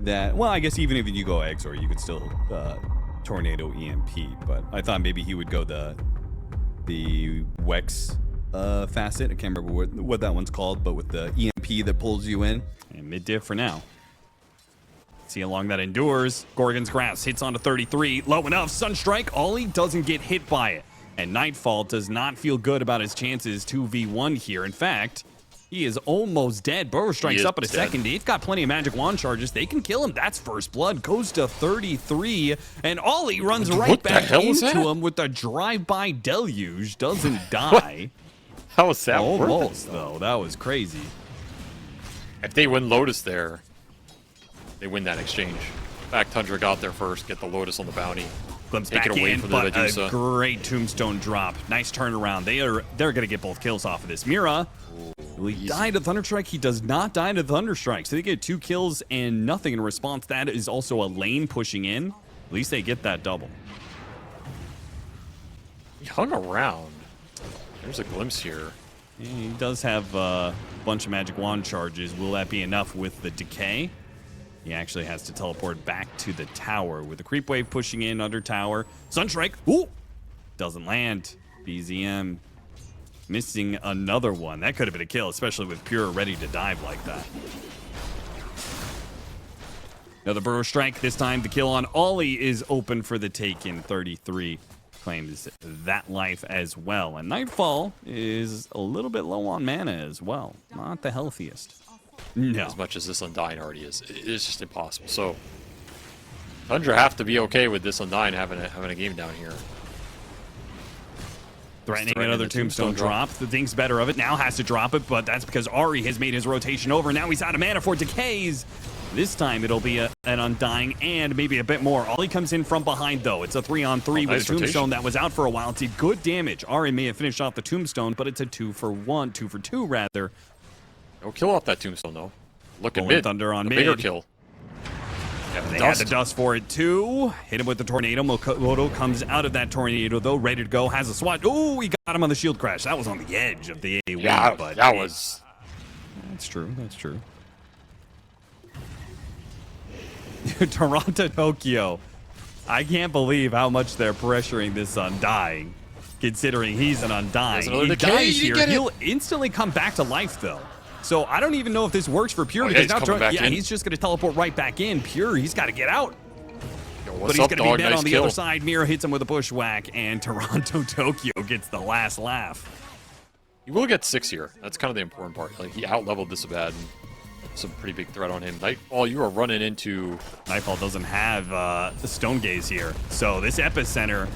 that, well, I guess even if you go Exor, you could still Tornado EMP, but I thought maybe he would go the Wex facet. I can't remember what that one's called, but with the EMP that pulls you in. And mid-diff for now. See how long that endures. Gorgon's Grasp hits onto 33. Low enough. Sunstrike. Ollie doesn't get hit by it. And Nightfall does not feel good about his chances 2v1 here. In fact, he is almost dead. Burrow strikes up in a second. They've got plenty of magic wand charges. They can kill him. That's first blood. Goes to 33. And Ollie runs right back into him with a drive-by deluge. Doesn't die. How was that? Almost, though. That was crazy. If they win Lotus there, they win that exchange. In fact, Tundra got there first. Get the Lotus on the bounty. Glimpse back in, but a great tombstone drop. Nice turnaround. They're going to get both kills off of this. Mira, will he die to Thunderstrike? He does not die to Thunderstrike. So they get 2 kills and nothing in response. That is also a lane pushing in. At least they get that double. He hung around. There's a glimpse here. Yeah, he does have a bunch of magic wand charges. Will that be enough with the decay? He actually has to teleport back to the tower with the creep wave pushing in under tower. Sunstrike, ooh, doesn't land. BZM missing another one. That could have been a kill, especially with Pure ready to dive like that. Another Burrow Strike. This time the kill on Ollie is open for the taken. 33 claims that life as well. And Nightfall is a little bit low on mana as well. Not the healthiest. No. As much as this Undying already is. It's just impossible. So, Tundra have to be okay with this Undying having a game down here. Threatening another tombstone drop. The thing's better of it. Now has to drop it, but that's because Ari has made his rotation over. Now he's out of mana for decays. This time it'll be an Undying and maybe a bit more. Ollie comes in from behind, though. It's a 3-on-3 with a tombstone that was out for a while. It did good damage. Ari may have finished off the tombstone, but it's a 2-for-1, 2-for-2 rather. No kill off that tombstone, though. Look at Going mid. Thunder on mid. Bigger kill. Yeah, they had the dust for it, too. Hit him with the tornado. Mokoto comes out of that tornado, though, ready to go. Has a swat. Oh, he got him on the shield crash. That was on the edge of the AoE. Yeah, but that was... That's true. That's true. Toronto, Tokyo. I can't believe how much they're pressuring this Undying, considering he's an Undying. He dies here. He'll instantly come back to life, though. So I don't even know if this works for Pure. He's he's just going to teleport right back in. Pure, he's got to get out. But he's going to be met on the other side. Mira hits him with a bushwhack, and Toronto, Tokyo gets the last laugh. He will get 6 here. That's kind of the important part. Like, he out-leveled this bad. Some pretty big threat on him. Nightfall, you are running into... Nightfall doesn't have the Stone Gaze here. So this Epicenter,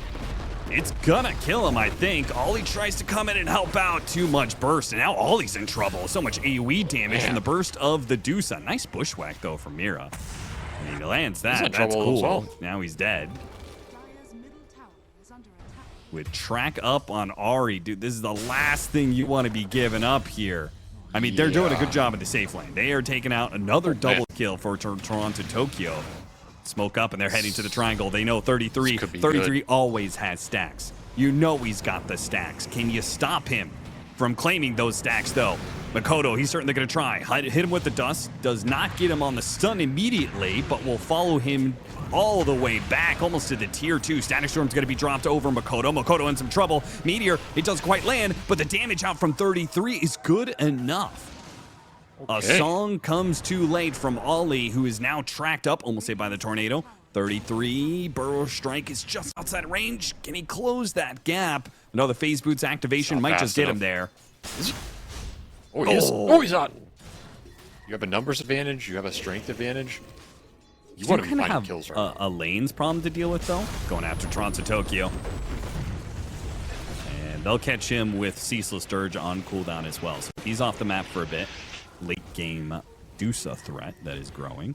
it's gonna kill him, I think. Ollie tries to come in and help out. Too much burst, and now Ollie's in trouble. So much AoE damage from the burst of the Dusa. Nice bushwhack, though, from Mira. I mean, he lands that. That's cool. Well. Now he's dead. With track up on Ari, dude, this is the last thing you want to be giving up here. I mean, they're doing a good job in the safe lane. They are taking out another double kill for Toronto, Tokyo. Smoke up, and they're heading to the triangle. They know 33. 33 always has stacks. You know he's got the stacks. Can you stop him from claiming those stacks, though? Makoto, he's certainly going to try. Hit him with the dust. Does not get him on the stun immediately, but will follow him all the way back, almost to the tier 2. Static Storm's going to be dropped over Makoto. Makoto in some trouble. Meteor, it doesn't quite land, but the damage out from 33 is good enough. Okay. A song comes too late from Ollie, who is now tracked up, almost hit by the tornado. 33, Burrow Strike is just outside range. Can he close that gap? No, the Phase Boots activation might just get him there. Oh, he is. Oh, he's not. You have a numbers advantage. You have a strength advantage. You want to find kills, right? A lanes problem to deal with, though. Going after Toronto, Tokyo. And they'll catch him with Ceaseless Dirge on cooldown as well. So he's off the map for a bit. Late game Dusa threat that is growing.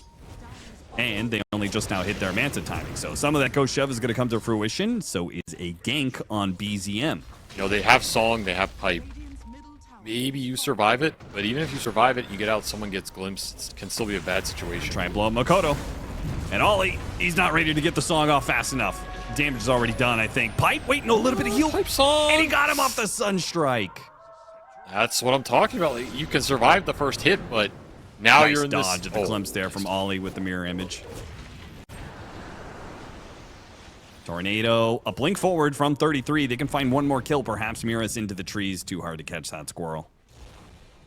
And they only just now hit their Manta timing. So some of that Ghost Shove is going to come to fruition. So is a gank on BZM. You know, they have Song, they have Pipe. Maybe you survive it, but even if you survive it, you get out, someone gets glimpsed, it can still be a bad situation. Try and blow up Makoto. And Ollie, he's not ready to get the Song off fast enough. Damage is already done, I think. Pipe, wait, no, a little bit of heal. Pipe Song! And he got him off the Sunstrike. That's what I'm talking about. Like, you can survive the first hit, but Now nice you're in dodge this. at the glimpse there from Ollie with the mirror image. Tornado, a blink forward from 33. They can find one more kill, perhaps. Mira's into the trees. Too hard to catch that squirrel.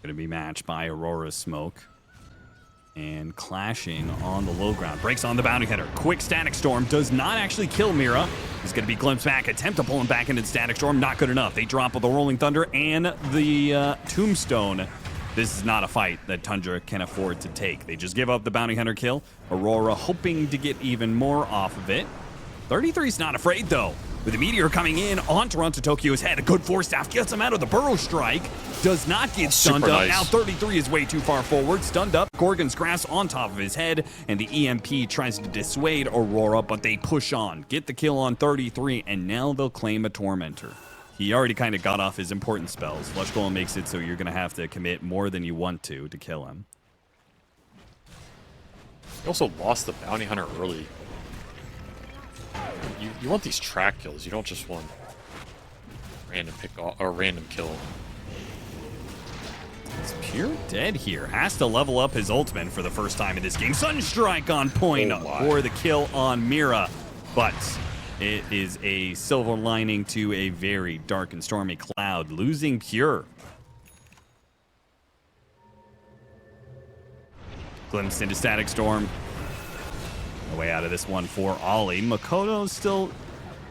Going to be matched by Aurora's smoke. And clashing on the low ground. Breaks on the bounty hunter. Quick static storm. Does not actually kill Mira. He's going to be glimpsed back. Attempt to pull him back into the static storm. Not good enough. They drop with the rolling thunder and the tombstone. This is not a fight that Tundra can afford to take. They just give up the bounty hunter kill. Aurora hoping to get even more off of it. 33's not afraid, though. With the meteor coming in on Toronto Tokyo's head, a good force staff gets him out of the burrow strike. Does not get stunned up. Nice. Now 33 is way too far forward. Stunned up. Gorgon's grasp on top of his head, and the EMP tries to dissuade Aurora, but they push on. Get the kill on 33, and now they'll claim a Tormentor. He already kind of got off his important spells. Flush Golem makes it so you're going to have to commit more than you want to kill him. You also lost the bounty hunter early. You want these track kills. You don't just want random pick off or random kill. It's pure dead here. Has to level up his ultimate for the first time in this game. Sunstrike on point for the kill on Mira, but it is a silver lining to a very dark and stormy cloud. Losing pure. Glimpse into static storm. A way out of this one for Ollie. Makoto's still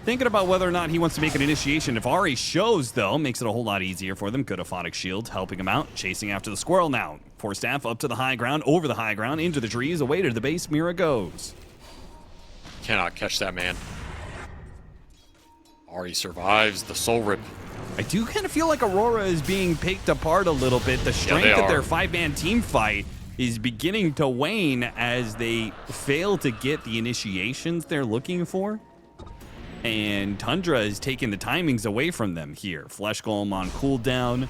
thinking about whether or not he wants to make an initiation. If Ari shows, though, makes it a whole lot easier for them. Good Aphotic Shield helping him out. Chasing after the squirrel now. Force staff up to the high ground, over the high ground, into the trees. Away to the base. Mira goes. Cannot catch that man. Ari survives the soul rip. I do kind of feel like Aurora is being picked apart a little bit. The strength of their 5-man team fight is beginning to wane as they fail to get the initiations they're looking for. And Tundra is taking the timings away from them here. Flesh Golem on cooldown.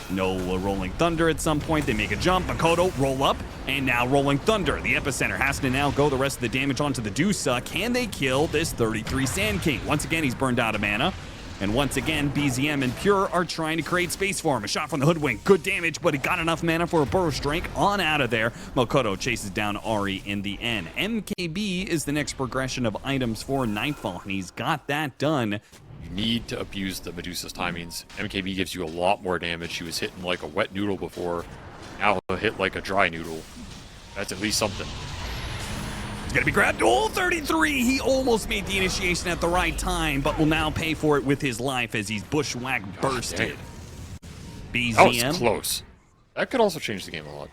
No Rolling Thunder at some point. They make a jump. Makoto, roll up. And now Rolling Thunder. The epicenter has to now go the rest of the damage onto the Dusa. Can they kill this 33 Sand King? Once again, he's burned out of mana. And once again, BZM and Pure are trying to create space for him. A shot from the Hoodwink. Good damage, but he got enough mana for a Burrow Strike. On out of there. Makoto chases down Ari in the end. MKB is the next progression of items for Nightfall, and he's got that done. You need to abuse the Medusa's timings. MKB gives you a lot more damage. He was hitting like a wet noodle before. Now he'll hit like a dry noodle. That's at least something. He's going to be grabbed. Oh, 33! He almost made the initiation at the right time, but will now pay for it with his life as he's bushwhack bursted. BZM. That was close. That could also change the game a lot.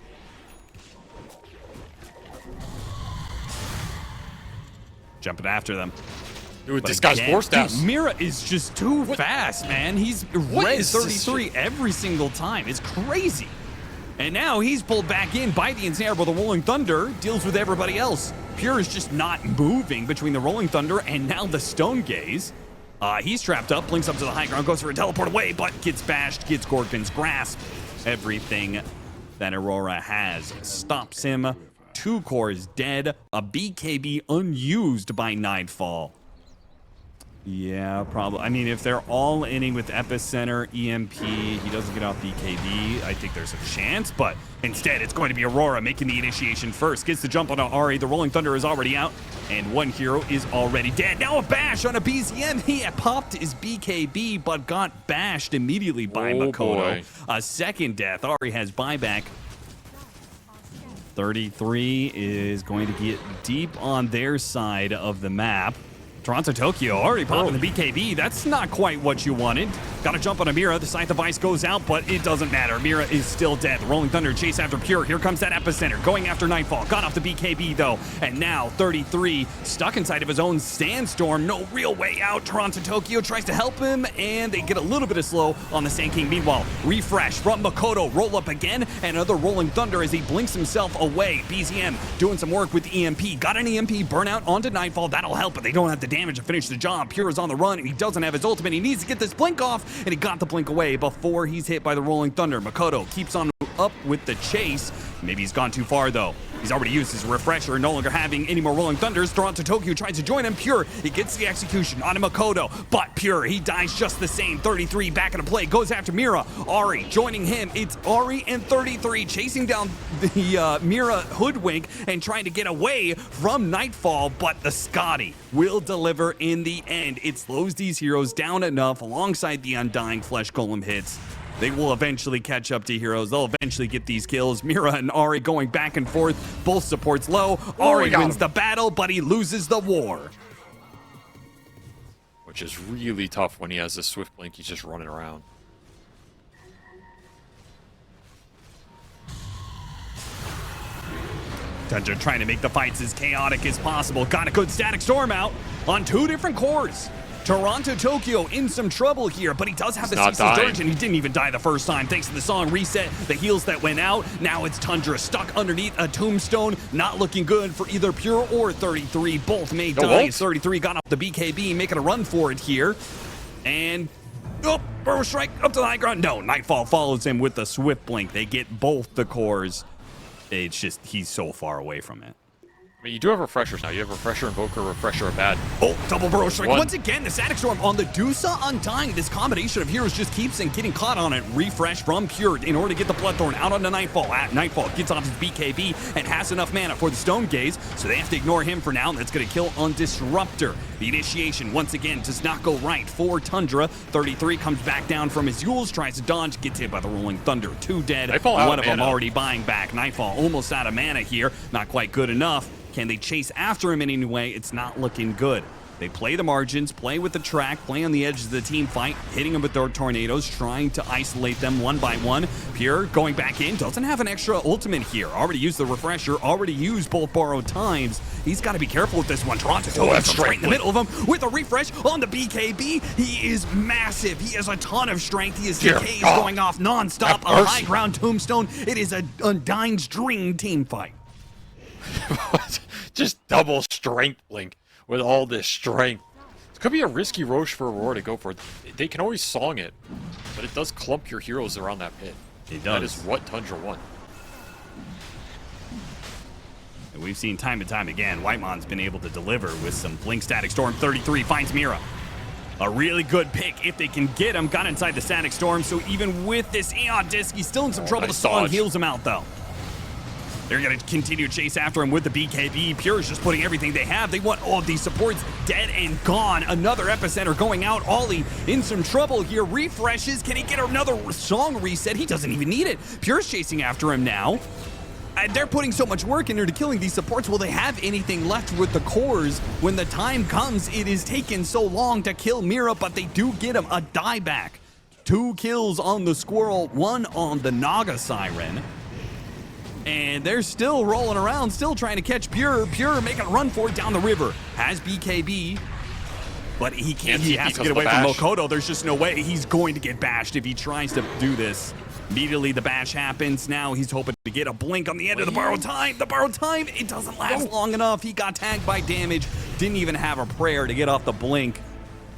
Jumping after them. Dude, this guy's force staffs. Mira is just too fast, man. He's res 33 every single time. It's crazy. And now he's pulled back in by the ensnare, but the Rolling Thunder deals with everybody else. Pure is just not moving between the Rolling Thunder and now the Stone Gaze. He's trapped up, blinks up to the high ground, goes for a teleport away, but gets bashed, gets Gorgon's grasp. Everything that Aurora has stops him. 2 cores dead, a BKB unused by Nightfall. Yeah, probably. I mean, if they're all inning with Epicenter, EMP, he doesn't get off BKB, I think there's a chance, but instead it's going to be Aurora making the initiation first. Gets the jump on Ari, the Rolling Thunder is already out, and one hero is already dead. Now a bash on a BZM. He popped his BKB, but got bashed immediately by Makoto. Boy. A second death. Ari has buyback. 33 is going to get deep on their side of the map. Toronto Tokyo already popping the BKB. That's not quite what you wanted. Got to jump on a Mira. The Scythe of Ice goes out, but it doesn't matter. Mira is still dead. The Rolling Thunder chase after Pure. Here comes that Epicenter. Going after Nightfall. Got off the BKB, though. And now 33 stuck inside of his own Sandstorm. No real way out. Toronto Tokyo tries to help him, and they get a little bit of slow on the Sand King. Meanwhile, refresh from Makoto. Roll up again. And another Rolling Thunder as he blinks himself away. BZM doing some work with EMP. Got an EMP burnout onto Nightfall. That'll help, but they don't have the damage to finish the job. Pure is on the run, and he doesn't have his ultimate. He needs to get this blink off, and he got the blink away before he's hit by the Rolling Thunder. Makoto keeps on up with the chase. Maybe he's gone too far, though. He's already used his refresher, no longer having any more rolling thunders. Toronto Tokyo tries to join him. Pure, he gets the execution on Makoto, but Pure, he dies just the same. 33 back into play, goes after Mira. Ari joining him. It's Ari and 33 chasing down the Mira hoodwink and trying to get away from Nightfall, but the Scotty will deliver in the end. It slows these heroes down enough alongside the Undying Flesh Golem hits. They will eventually catch up to heroes. They'll eventually get these kills. Mira and Ari going back and forth. Both supports low. Ari wins the battle, but he loses the war. Which is really tough when he has this Swift Blink. He's just running around. Tundra trying to make the fights as chaotic as possible. Got a good Static Storm out on 2 different cores. Toronto Tokyo in some trouble here, but he does have the Ceaseless Dirge, and he didn't even die the first time thanks to the song reset, the heals that went out. Now it's Tundra stuck underneath a tombstone, not looking good for either Pure or 33. Both may die. 33 got off the BKB, making a run for it here. And, Burrow Strike up to the high ground. No, Nightfall follows him with the Swift Blink. They get both the cores. It's just, he's so far away from it. I mean, you do have refreshers now. You have Refresher, Invoker, Refresher, and Bad. Oh, double Burrow Strike. Once again, the Static Storm on the Dusa Undying. This combination of heroes just keeps on getting caught on it. Refresh from Pure in order to get the Bloodthorn out onto Nightfall. Nightfall gets off his BKB and has enough mana for the Stone Gaze, so they have to ignore him for now. That's going to kill on Disruptor. The initiation, once again, does not go right for Tundra. 33 comes back down from his Yules, tries to dodge, gets hit by the Rolling Thunder. 2 dead. Nightfall One of them already buying back. Nightfall almost out of mana here. Not quite good enough. Can they chase after him in any way? It's not looking good. They play the margins, play with the track, play on the edges of the team fight, hitting them with their tornadoes, trying to isolate them one by one. Pure going back in, doesn't have an extra ultimate here. Already used the refresher, already used both borrowed times. He's got to be careful with this one. Toronto Tokyo right in the middle of him with a refresh on the BKB. He is massive. He has a ton of strength. He is decays going off nonstop. A high ground tombstone. It is an Undying String team fight. Just double strength Blink with all this strength. It could be a risky Roche for Aurora to go for. They can always song it, but it does clump your heroes around that pit. It does. That is what Tundra won. And we've seen time and time again, Whitemon's been able to deliver with some Blink Static Storm. 33 finds Mira. A really good pick if they can get him. Got inside the Static Storm, so even with this Aeon Disc, he's still in some trouble. Nice The song dodge. heals him out, though. They're going to continue to chase after him with the BKB. Pure is just putting everything they have. They want all of these supports dead and gone. Another Epicenter going out. Ollie in some trouble here. Refreshes. Can he get another song reset? He doesn't even need it. Pure's chasing after him now. They're putting so much work into killing these supports. Will they have anything left with the cores? When the time comes, it is taken so long to kill Mira, but they do get him a dieback. 2 kills on the Squirrel, 1 on the Naga Siren. And they're still rolling around, still trying to catch Pure. Pure making a run for it down the river. Has BKB, but he can't. He has to get away from Makoto. There's just no way he's going to get bashed if he tries to do this. Immediately the bash happens. Now he's hoping to get a blink on the end of the borrowed time. The borrowed time, it doesn't last long enough. He got tagged by damage. Didn't even have a prayer to get off the blink.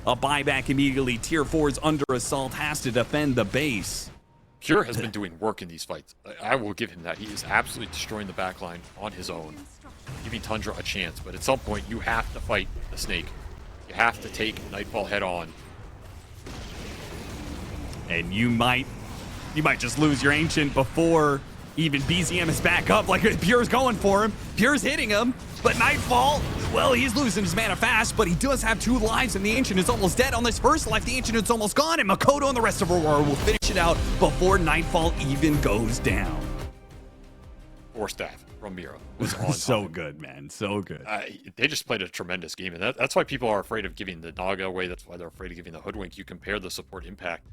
A buyback immediately. Tier 4's under assault, has to defend the base. Pure has been doing work in these fights. I will give him that. He is absolutely destroying the backline on his own, giving Tundra a chance. But at some point, you have to fight the snake. You have to take Nightfall head on. And you might just lose your Ancient before even BZM is back up. Like Pure's going for him. Pure's hitting him. But Nightfall, well, he's losing his mana fast, but he does have 2 lives, and the Ancient is almost dead. On this first life, the Ancient is almost gone, and Makoto and the rest of Aurora will finish it out before Nightfall even goes down. 4 staff from Mira was on So top. good, man. So good. They just played a tremendous game, and that's why people are afraid of giving the Naga away. That's why they're afraid of giving the Hoodwink. You compare the support impact